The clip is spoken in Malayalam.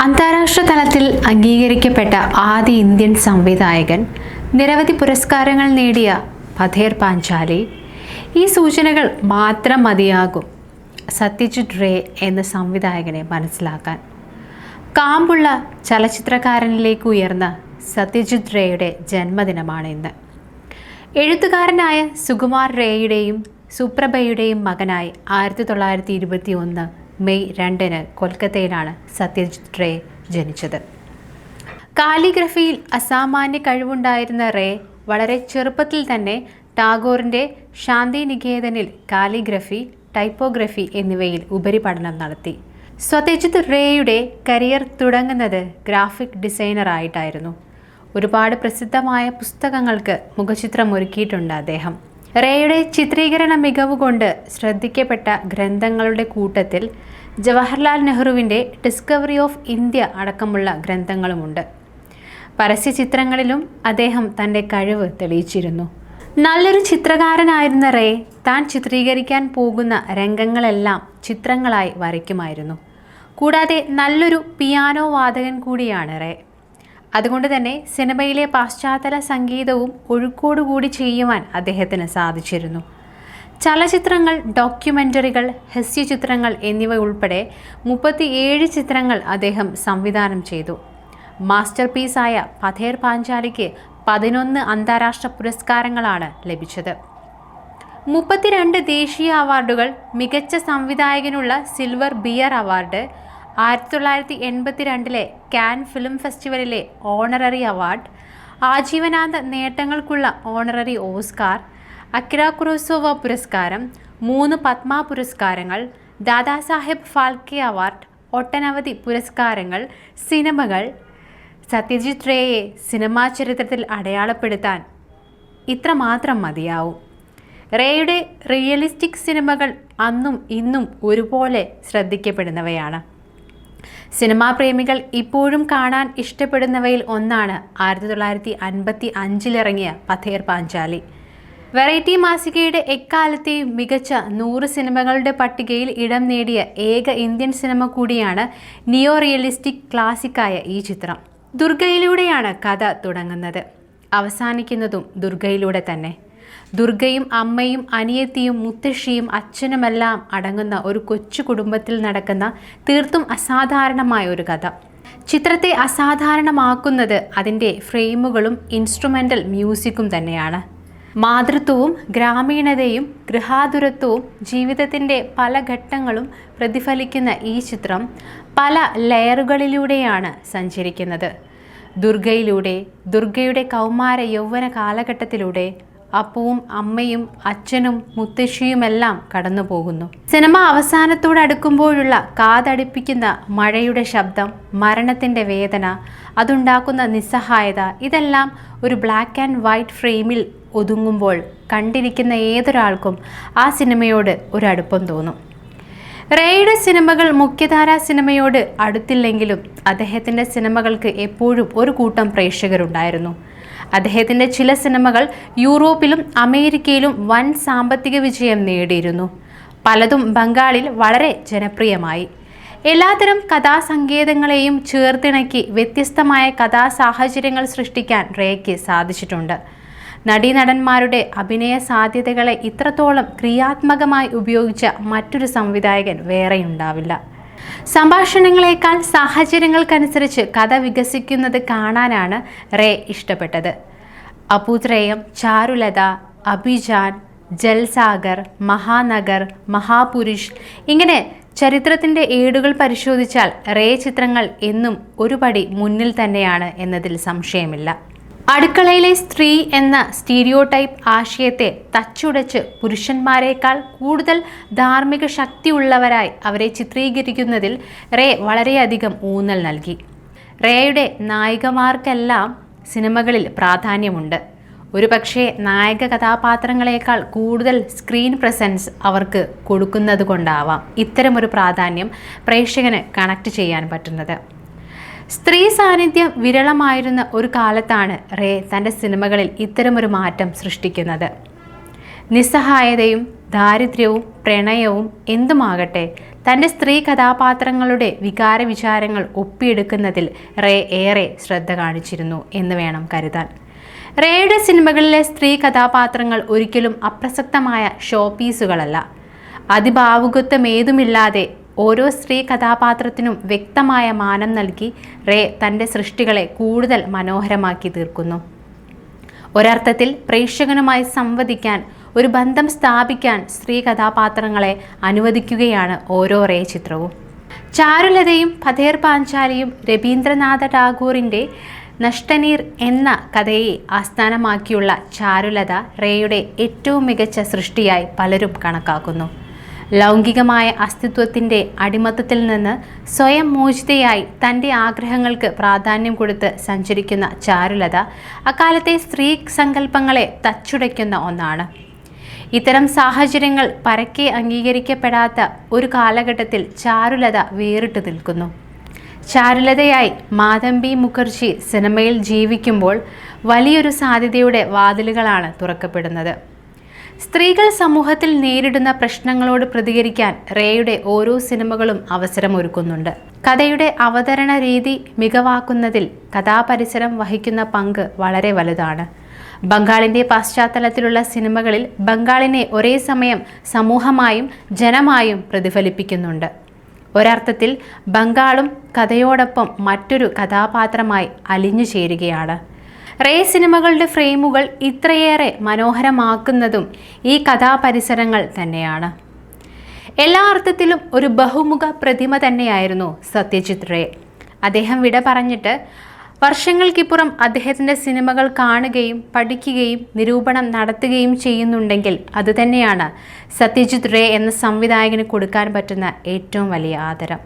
അന്താരാഷ്ട്ര തലത്തിൽ അംഗീകരിക്കപ്പെട്ട ആദ്യ ഇന്ത്യൻ സംവിധായകൻ, നിരവധി പുരസ്കാരങ്ങൾ നേടിയ പഥേർ പാഞ്ചാലി. ഈ സൂചനകൾ മാത്രം മതിയാകും സത്യജിത് റേ എന്ന സംവിധായകനെ മനസ്സിലാക്കാൻ. കാമ്പുള്ള ചലച്ചിത്രകാരനിലേക്ക് ഉയർന്ന സത്യജിത് റേയുടെ ജന്മദിനമാണ് ഇന്ന്. എഴുത്തുകാരനായ സുകുമാർ റേയുടെയും സുപ്രഭയുടെയും മകനായി 1921 മെയ് 2 കൊൽക്കത്തയിലാണ് സത്യജിത് റേ ജനിച്ചത്. കാലിഗ്രഫിയിൽ അസാമാന്യ കഴിവുണ്ടായിരുന്ന റേ വളരെ ചെറുപ്പത്തിൽ തന്നെ ടാഗോറിൻ്റെ ശാന്തിനികേതനിൽ കാലിഗ്രഫി, ടൈപ്പോഗ്രഫി എന്നിവയിൽ ഉപരിപഠനം നടത്തി. സത്യജിത് റേയുടെ കരിയർ തുടങ്ങുന്നത് ഗ്രാഫിക് ഡിസൈനറായിട്ടായിരുന്നു. ഒരുപാട് പ്രസിദ്ധമായ പുസ്തകങ്ങൾക്ക് മുഖചിത്രമൊരുക്കിയിട്ടുണ്ട് അദ്ദേഹം. റേയുടെ ചിത്രീകരണ മികവ് കൊണ്ട് ശ്രദ്ധിക്കപ്പെട്ട ഗ്രന്ഥങ്ങളുടെ കൂട്ടത്തിൽ ജവഹർലാൽ നെഹ്റുവിൻ്റെ ഡിസ്കവറി ഓഫ് ഇന്ത്യ അടക്കമുള്ള ഗ്രന്ഥങ്ങളുമുണ്ട്. പരസ്യചിത്രങ്ങളിലും അദ്ദേഹം തൻ്റെ കഴിവ് തെളിയിച്ചിരുന്നു. നല്ലൊരു ചിത്രകാരനായിരുന്ന റേ താൻ ചിത്രീകരിക്കാൻ പോകുന്ന രംഗങ്ങളെല്ലാം ചിത്രങ്ങളായി വരയ്ക്കുമായിരുന്നു. കൂടാതെ നല്ലൊരു പിയാനോ വാദകൻ കൂടിയാണ് റേ. അതുകൊണ്ട് തന്നെ സിനിമയിലെ പാശ്ചാത്തല സംഗീതവും ഒഴുക്കോടുകൂടി ചെയ്യുവാൻ അദ്ദേഹത്തിന് സാധിച്ചിരുന്നു. ചലച്ചിത്രങ്ങൾ, ഡോക്യുമെൻ്ററികൾ, ഹസ്യചിത്രങ്ങൾ എന്നിവ ഉൾപ്പെടെ 37 ചിത്രങ്ങൾ അദ്ദേഹം സംവിധാനം ചെയ്തു. മാസ്റ്റർ പീസായ പഥേർ പാഞ്ചാലിക്ക് 11 അന്താരാഷ്ട്ര പുരസ്കാരങ്ങളാണ് ലഭിച്ചത്. 32 ദേശീയ അവാർഡുകൾ, മികച്ച സംവിധായകനുള്ള silver bear award, 1982 Cannes film ഫെസ്റ്റിവലിലെ ഓണററി അവാർഡ്, ആജീവനാന്ത നേട്ടങ്ങൾക്കുള്ള ഓണററി ഓസ്കാർ, അക്കിര കുറോസോവ പുരസ്കാരം, 3 പത്മ പുരസ്കാരങ്ങൾ, ദാദാസാഹേബ് ഫാൽക്കെ അവാർഡ്, ഒട്ടനവധി പുരസ്കാരങ്ങൾ, സിനിമകൾ. സത്യജിത് റേയെ സിനിമാ ചരിത്രത്തിൽ അടയാളപ്പെടുത്താൻ ഇത്രമാത്രം മതിയാവും. റേയുടെ റിയലിസ്റ്റിക് സിനിമകൾ അന്നും ഇന്നും ഒരുപോലെ ശ്രദ്ധിക്കപ്പെടുന്നവയാണ്. സിനിമാ പ്രേമികൾ ഇപ്പോഴും കാണാൻ ഇഷ്ടപ്പെടുന്നവയിൽ ഒന്നാണ് 1955 ഇറങ്ങിയ പഥേർ പാഞ്ചാലി. വെറൈറ്റി മാസികയുടെ എക്കാലത്തെയും മികച്ച 100 സിനിമകളുടെ പട്ടികയിൽ ഇടം നേടിയ ഏക ഇന്ത്യൻ സിനിമ കൂടിയാണ് നിയോ റിയലിസ്റ്റിക് ക്ലാസിക്കായ ഈ ചിത്രം. ദുർഗയിലൂടെയാണ് കഥ തുടങ്ങുന്നത്, അവസാനിക്കുന്നതും ദുർഗയിലൂടെ തന്നെ. ദുർഗയും അമ്മയും അനിയത്തിയും മുത്തശ്ശിയും അച്ഛനുമെല്ലാം അടങ്ങുന്ന ഒരു കൊച്ചു കുടുംബത്തിൽ നടക്കുന്ന തീർത്തും അസാധാരണമായ ഒരു കഥ. ചിത്രത്തെ അസാധാരണമാക്കുന്നത് അതിൻ്റെ ഫ്രെയിമുകളും ഇൻസ്ട്രുമെൻ്റൽ മ്യൂസിക്കും തന്നെയാണ്. മാതൃത്വവും ഗ്രാമീണതയും ഗൃഹാതുരത്വവും ജീവിതത്തിൻ്റെ പല ഘട്ടങ്ങളും പ്രതിഫലിക്കുന്ന ഈ ചിത്രം പല ലെയറുകളിലൂടെയാണ് സഞ്ചരിക്കുന്നത്. ദുർഗയിലൂടെ, ദുർഗയുടെ കൗമാര യൗവന കാലഘട്ടത്തിലൂടെ അപ്പവും അമ്മയും അച്ഛനും മുത്തശ്ശിയുമെല്ലാം കടന്നു പോകുന്നു. സിനിമ അവസാനത്തോടടുക്കുമ്പോഴുള്ള കാതടിപ്പിക്കുന്ന മഴയുടെ ശബ്ദം, മരണത്തിൻ്റെ വേദന, അതുണ്ടാക്കുന്ന നിസ്സഹായത, ഇതെല്ലാം ഒരു ബ്ലാക്ക് ആൻഡ് വൈറ്റ് ഫ്രെയിമിൽ ഒതുങ്ങുമ്പോൾ കണ്ടിരിക്കുന്ന ഏതൊരാൾക്കും ആ സിനിമയോട് ഒരു അടുപ്പം തോന്നും. റേയുടെ സിനിമകൾ മുഖ്യധാരാ സിനിമയോട് അടുത്തില്ലെങ്കിലും അദ്ദേഹത്തിൻ്റെ സിനിമകൾക്ക് എപ്പോഴും ഒരു കൂട്ടം പ്രേക്ഷകരുണ്ടായിരുന്നു. അദ്ദേഹത്തിൻ്റെ ചില സിനിമകൾ യൂറോപ്പിലും അമേരിക്കയിലും വൻ സാമ്പത്തിക വിജയം നേടിയിരുന്നു. പലതും ബംഗാളിൽ വളരെ ജനപ്രിയമായി. എല്ലാത്തരം കഥാസങ്കേതങ്ങളെയും ചേർത്തിണക്കി വ്യത്യസ്തമായ കഥാസാഹചര്യങ്ങൾ സൃഷ്ടിക്കാൻ റേയ്ക്ക് സാധിച്ചിട്ടുണ്ട്. നടീനടന്മാരുടെ അഭിനയ സാധ്യതകളെ ഇത്രത്തോളം ക്രിയാത്മകമായി ഉപയോഗിച്ച മറ്റൊരു സംവിധായകൻ വേറെയുണ്ടാവില്ല. സംഭാഷണങ്ങളെക്കാൾ സാഹചര്യങ്ങൾക്കനുസരിച്ച് കഥ വികസിക്കുന്നത് കാണാനാണ് റേ ഇഷ്ടപ്പെട്ടത്. അപൂത്രേയം, ചാരുലത, അഭിജാൻ, ജൽസാഗർ, മഹാനഗർ, മഹാപുരുഷ്, ഇങ്ങനെ ചരിത്രത്തിൻ്റെ ഏടുകൾ പരിശോധിച്ചാൽ റേ ചിത്രങ്ങൾ എന്നും ഒരു പടി മുന്നിൽ തന്നെയാണ് എന്നതിൽ സംശയമില്ല. അടുക്കളയിലെ സ്ത്രീ എന്ന സ്റ്റീരിയോടൈപ്പ് ആശയത്തെ തച്ചുടച്ച് പുരുഷന്മാരെക്കാൾ കൂടുതൽ ധാർമ്മിക ശക്തിയുള്ളവരായി അവരെ ചിത്രീകരിക്കുന്നതിൽ റേ വളരെയധികം ഊന്നൽ നൽകി. റേയുടെ നായികമാർക്കെല്ലാം സിനിമകളിൽ പ്രാധാന്യമുണ്ട്. ഒരുപക്ഷെ നായക കഥാപാത്രങ്ങളെക്കാൾ കൂടുതൽ സ്ക്രീൻ പ്രസൻസ് അവർക്ക് കൊടുക്കുന്നത് കൊണ്ടാവാം ഇത്തരമൊരു പ്രാധാന്യം പ്രേക്ഷകന് കണക്ട് ചെയ്യാൻ പറ്റുന്നത്. സ്ത്രീ സാന്നിധ്യം വിരളമായിരുന്ന ഒരു കാലത്താണ് റേ തൻ്റെ സിനിമകളിൽ ഇത്തരമൊരു മാറ്റം സൃഷ്ടിക്കുന്നത്. നിസ്സഹായതയും ദാരിദ്ര്യവും പ്രണയവും എന്തുമാകട്ടെ തൻ്റെ സ്ത്രീ കഥാപാത്രങ്ങളുടെ വികാര വിചാരങ്ങൾ ഒപ്പിയെടുക്കുന്നതിൽ റേ ഏറെ ശ്രദ്ധ കാണിച്ചിരുന്നു എന്ന് വേണം കരുതാൻ. റേയുടെ സിനിമകളിലെ സ്ത്രീ കഥാപാത്രങ്ങൾ ഒരിക്കലും അപ്രസക്തമായ ഷോ പീസുകളല്ല. അതിഭാവുകത്വമേതുമില്ലാതെ ഓരോ സ്ത്രീ കഥാപാത്രത്തിനും വ്യക്തമായ മാനം നൽകി റേ തൻ്റെ സൃഷ്ടികളെ കൂടുതൽ മനോഹരമാക്കി തീർക്കുന്നു. ഒരർത്ഥത്തിൽ പ്രേക്ഷകനുമായി സംവദിക്കാൻ, ഒരു ബന്ധം സ്ഥാപിക്കാൻ സ്ത്രീ കഥാപാത്രങ്ങളെ അനുവദിക്കുകയാണ് ഓരോ റേ ചിത്രവും. ചാരുലതയും പഥേർ പാഞ്ചാലിയും രവീന്ദ്രനാഥ ടാഗോറിൻ്റെ നഷ്ടനീർ എന്ന കഥയെ ആസ്ഥാനമാക്കിയുള്ള ചാരുലത റേയുടെ ഏറ്റവും മികച്ച സൃഷ്ടിയായി പലരും കണക്കാക്കുന്നു. ലൗകികമായ അസ്തിത്വത്തിൻ്റെ അടിമത്തത്തിൽ നിന്ന് സ്വയം മോചിതയായി തൻ്റെ ആഗ്രഹങ്ങൾക്ക് പ്രാധാന്യം കൊടുത്ത് സഞ്ചരിക്കുന്ന ചാരുലത അക്കാലത്തെ സ്ത്രീ സങ്കല്പങ്ങളെ തച്ചുടയ്ക്കുന്ന ഒന്നാണ്. ഇത്തരം സാഹചര്യങ്ങൾ പരക്കെ അംഗീകരിക്കപ്പെടാത്ത ഒരു കാലഘട്ടത്തിൽ ചാരുലത വേറിട്ട് നിൽക്കുന്നു. ചാരുലതയായി മാധമ്പി മുഖർജി സിനിമയിൽ ജീവിക്കുമ്പോൾ വലിയൊരു സാധ്യതയുടെ വാതിലുകളാണ് തുറക്കപ്പെടുന്നത്. സ്ത്രീകൾ സമൂഹത്തിൽ നേരിടുന്ന പ്രശ്നങ്ങളോട് പ്രതികരിക്കാൻ റേയുടെ ഓരോ സിനിമകളും അവസരമൊരുക്കുന്നുണ്ട്. കഥയുടെ അവതരണ രീതി മികവാക്കുന്നതിൽ കഥാപരിസരം വഹിക്കുന്ന പങ്ക് വളരെ വലുതാണ്. ബംഗാളിൻ്റെ പശ്ചാത്തലത്തിലുള്ള സിനിമകളിൽ ബംഗാളിനെ ഒരേ സമയം സമൂഹമായും ജനമായും പ്രതിഫലിപ്പിക്കുന്നുണ്ട്. ഒരർത്ഥത്തിൽ ബംഗാളും കഥയോടൊപ്പം മറ്റൊരു കഥാപാത്രമായി അലിഞ്ഞു ചേരുകയാണ്. റേ സിനിമകളുടെ ഫ്രെയിമുകൾ ഇത്രയേറെ മനോഹരമാക്കുന്നതും ഈ കഥാപരിസരങ്ങൾ തന്നെയാണ്. എല്ലാ അർത്ഥത്തിലും ഒരു ബഹുമുഖ പ്രതിമ തന്നെയായിരുന്നു സത്യജിത് റേ. അദ്ദേഹം വിട പറഞ്ഞിട്ട് വർഷങ്ങൾക്കിപ്പുറം അദ്ദേഹത്തിൻ്റെ സിനിമകൾ കാണുകയും പഠിക്കുകയും നിരൂപണം നടത്തുകയും ചെയ്യുന്നുണ്ടെങ്കിൽ അതുതന്നെയാണ് സത്യജിത് റേ എന്ന സംവിധായകന് കൊടുക്കാൻ പറ്റുന്ന ഏറ്റവും വലിയ ആദരം.